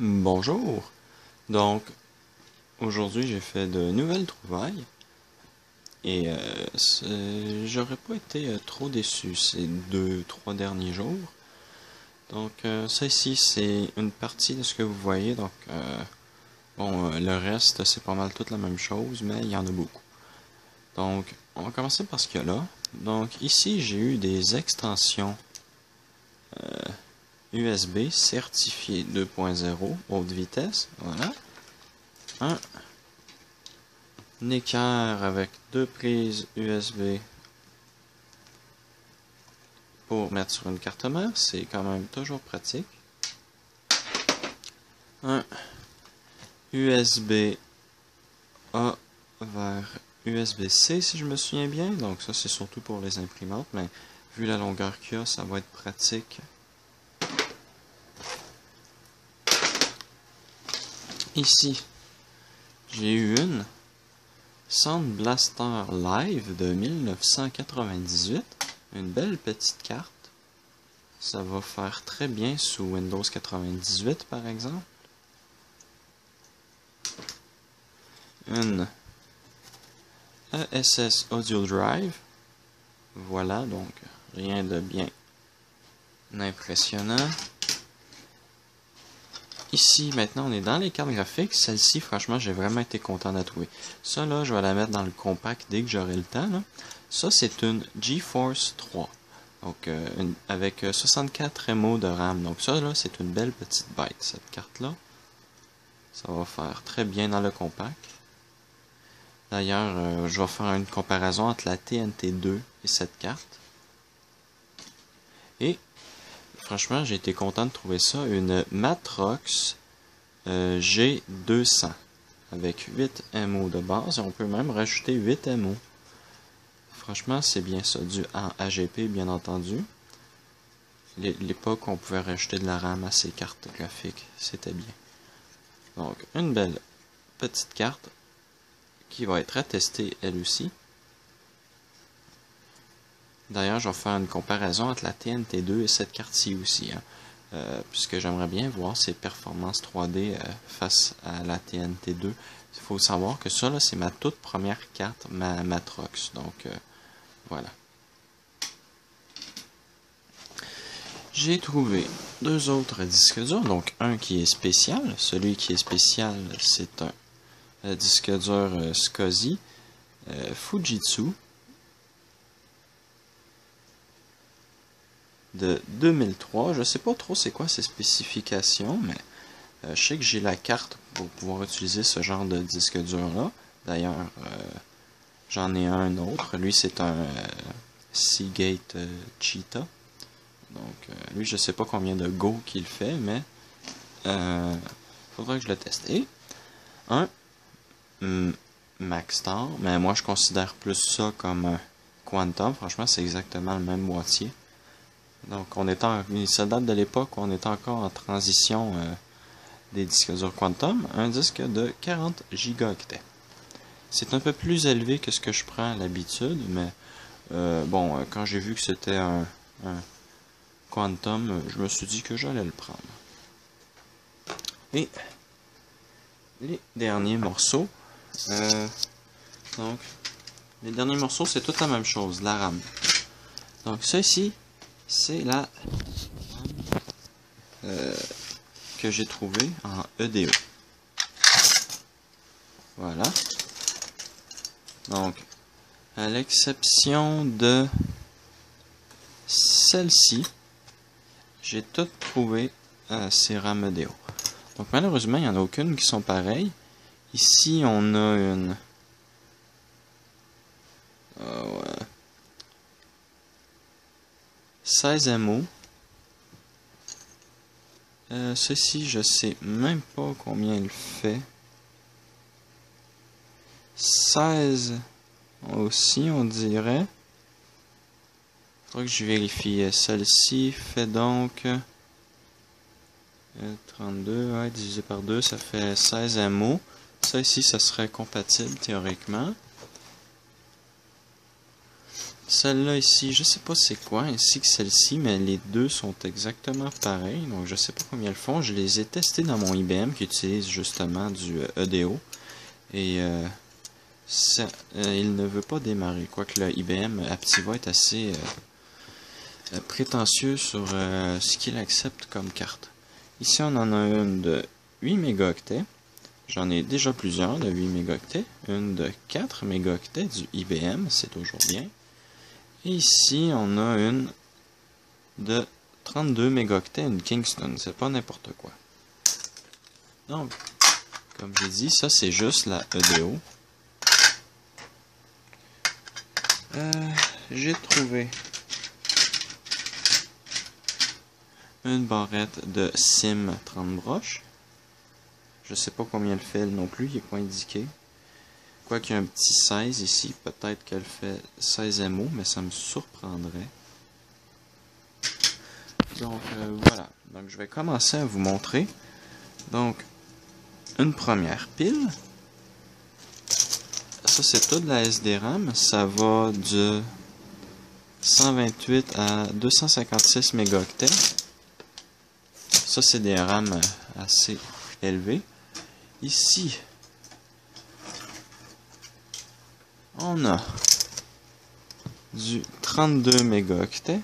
Bonjour! Donc, aujourd'hui j'ai fait de nouvelles trouvailles et j'aurais pas été trop déçu ces 2-3 derniers jours. Donc, ça ici c'est une partie de ce que vous voyez. Donc, le reste c'est pas mal toute la même chose, mais il y en a beaucoup. Donc, on va commencer par ce qu'il y a là. Donc, ici j'ai eu des extensions USB certifiées 2.0 haute vitesse. Voilà. Un équerre avec deux prises USB pour mettre sur une carte mère, c'est quand même toujours pratique. Un USB A vers USB-C si je me souviens bien, donc ça c'est surtout pour les imprimantes, mais vu la longueur qu'il y a, ça va être pratique. Ici, j'ai eu une Sound Blaster Live de 1998, une belle petite carte. Ça va faire très bien sous Windows 98 par exemple. Une ESS Audio Drive. Voilà, donc rien de bien impressionnant. Ici, maintenant, on est dans les cartes graphiques. Celle-ci, franchement, j'ai vraiment été content de la trouver. Ça, là, je vais la mettre dans le compact dès que j'aurai le temps. Là. Ça, c'est une GeForce 3. Donc, avec 64 MO de RAM. Donc, ça, là, c'est une belle petite bête, cette carte-là. Ça va faire très bien dans le compact. D'ailleurs, je vais faire une comparaison entre la TNT2 et cette carte. Et franchement, j'ai été content de trouver ça, une Matrox G200 avec 8 MO de base. Et on peut même rajouter 8 MO. Franchement, c'est bien ça, du AGP bien entendu. L'époque, on pouvait rajouter de la RAM à ces cartes graphiques, c'était bien. Donc, une belle petite carte qui va être attestée elle aussi. D'ailleurs, je vais faire une comparaison entre la TNT2 et cette carte-ci aussi, puisque j'aimerais bien voir ses performances 3D face à la TNT2. Il faut savoir que ça, c'est ma toute première carte, ma Matrox. Donc, voilà. J'ai trouvé deux autres disques durs, donc un qui est spécial. Celui qui est spécial, c'est un disque dur SCSI Fujitsu de 2003. Je sais pas trop c'est quoi ses spécifications, mais je sais que j'ai la carte pour pouvoir utiliser ce genre de disque dur là. D'ailleurs, j'en ai un autre. Lui, c'est un Seagate Cheetah. Donc, lui, je sais pas combien de Go qu'il fait, mais faudrait que je le teste. Et un Maxstar, mais moi, je considère plus ça comme un Quantum. Franchement, c'est exactement le même boîtier. Donc, ça date de l'époque où on était encore en transition des disques durs Quantum. Un disque de 40 gigaoctets. C'est un peu plus élevé que ce que je prends à l'habitude, mais quand j'ai vu que c'était un Quantum, je me suis dit que j'allais le prendre. Et les derniers morceaux, donc les derniers morceaux, c'est toute la même chose, la RAM. Donc ça ici, c'est la RAM que j'ai trouvé en EDO. Voilà. Donc, à l'exception de celle-ci, j'ai tout trouvé ces RAM EDO. Donc malheureusement, il n'y en a aucune qui sont pareilles. Ici, on a une 16 MO. Ceci, je sais même pas combien il fait. 16 aussi, on dirait. Faudrait que je vérifie. Celle-ci fait donc 32, ouais, divisé par 2, ça fait 16 MO. Ça ici, ça serait compatible théoriquement. Celle-là ici, je sais pas c'est quoi, ainsi que celle-ci, mais les deux sont exactement pareils. Donc je sais pas combien elles font. Je les ai testés dans mon IBM qui utilise justement du EDO. Et il ne veut pas démarrer. Quoique le IBM Aptiva est assez prétentieux sur ce qu'il accepte comme carte. Ici on en a une de 8 mégaoctets. J'en ai déjà plusieurs de 8 mégaoctets. Une de 4 mégaoctets du IBM, c'est toujours bien. Et ici, on a une de 32 mégaoctets, une Kingston. C'est pas n'importe quoi. Donc, comme j'ai dit, ça c'est juste la EDO. J'ai trouvé une barrette de SIM 30 broches. Je sais pas combien elle fait non plus, il n'est pas indiqué. Quoiqu'il y a un petit 16 ici, peut-être qu'elle fait 16 MO, mais ça me surprendrait. Donc voilà, donc je vais commencer à vous montrer. Donc, une première pile. Ça c'est tout de la SDRAM, ça va de 128 à 256 mégaoctets. Ça c'est des RAM assez élevés. Ici, on a du 32 mégaoctets.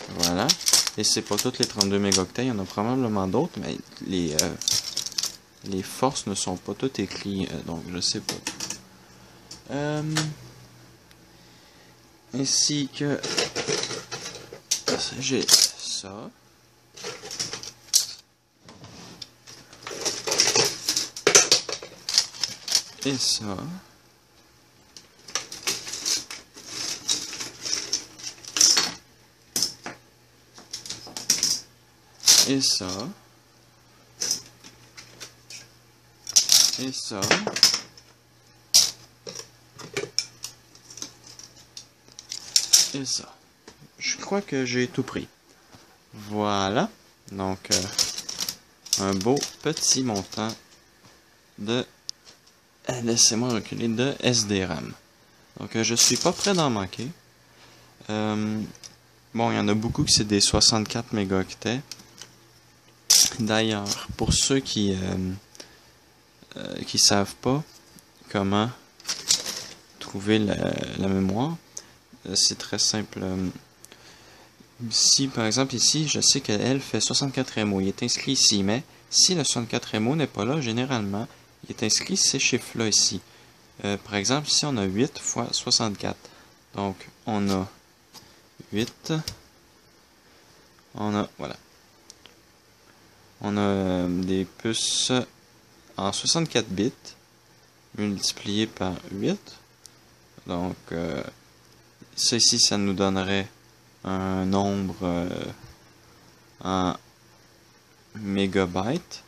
Voilà. Et c'est pas toutes les 32 mégaoctets, il y en a probablement d'autres, mais les forces ne sont pas toutes écrites, donc je sais pas. Ainsi que j'ai ça. Et ça. Et ça. Et ça. Et ça. Je crois que j'ai tout pris. Voilà. Donc, un beau petit montant de... Laissez-moi reculer, de SDRAM. Donc, je suis pas prêt d'en manquer. Bon, il y en a beaucoup qui c'est des 64 mégaoctets. D'ailleurs, pour ceux qui savent pas comment trouver la mémoire, c'est très simple. Si, par exemple, ici, je sais qu'elle fait 64 MO, il est inscrit ici, mais si le 64 MO n'est pas là, généralement, il est inscrit ces chiffres-là ici. Par exemple, ici, on a 8 fois 64. Donc, on a 8. On a, voilà. On a des puces en 64 bits multiplié par 8. Donc, ça ici, ça nous donnerait un nombre en mégabytes.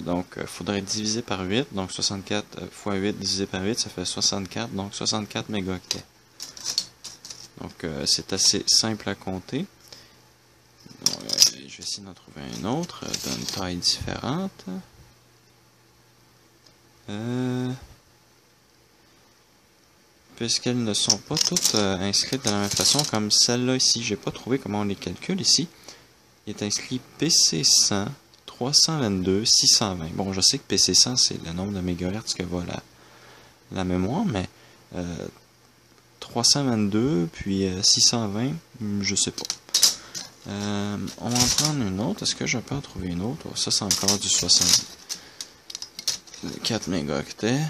Donc, il faudrait diviser par 8. Donc, 64 fois 8 divisé par 8, ça fait 64. Donc, 64 mégaoctets. Donc, c'est assez simple à compter. Donc, je vais essayer d'en trouver un autre d'une taille différente. Puisqu'elles ne sont pas toutes inscrites de la même façon, comme celle-là ici, j'ai pas trouvé comment on les calcule ici. Il est inscrit PC100, 322, 620. Bon, je sais que PC100, c'est le nombre de mégahertz que va la mémoire, mais 322, puis 620, je sais pas. On va en prendre une autre. Est-ce que je peux en trouver une autre? Oh, ça, c'est encore du 64 mégaoctets.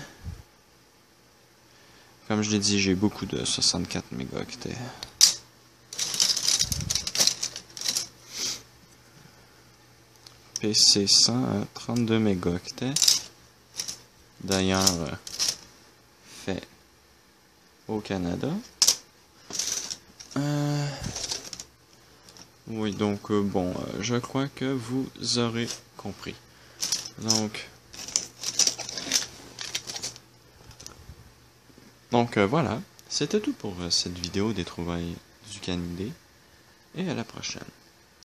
Comme je l'ai dit, j'ai beaucoup de 64 mégaoctets. PC100 à 32 mégaoctets. D'ailleurs, fait au Canada. Oui, donc bon, je crois que vous aurez compris. Donc voilà, c'était tout pour cette vidéo des trouvailles du canidé, et à la prochaine.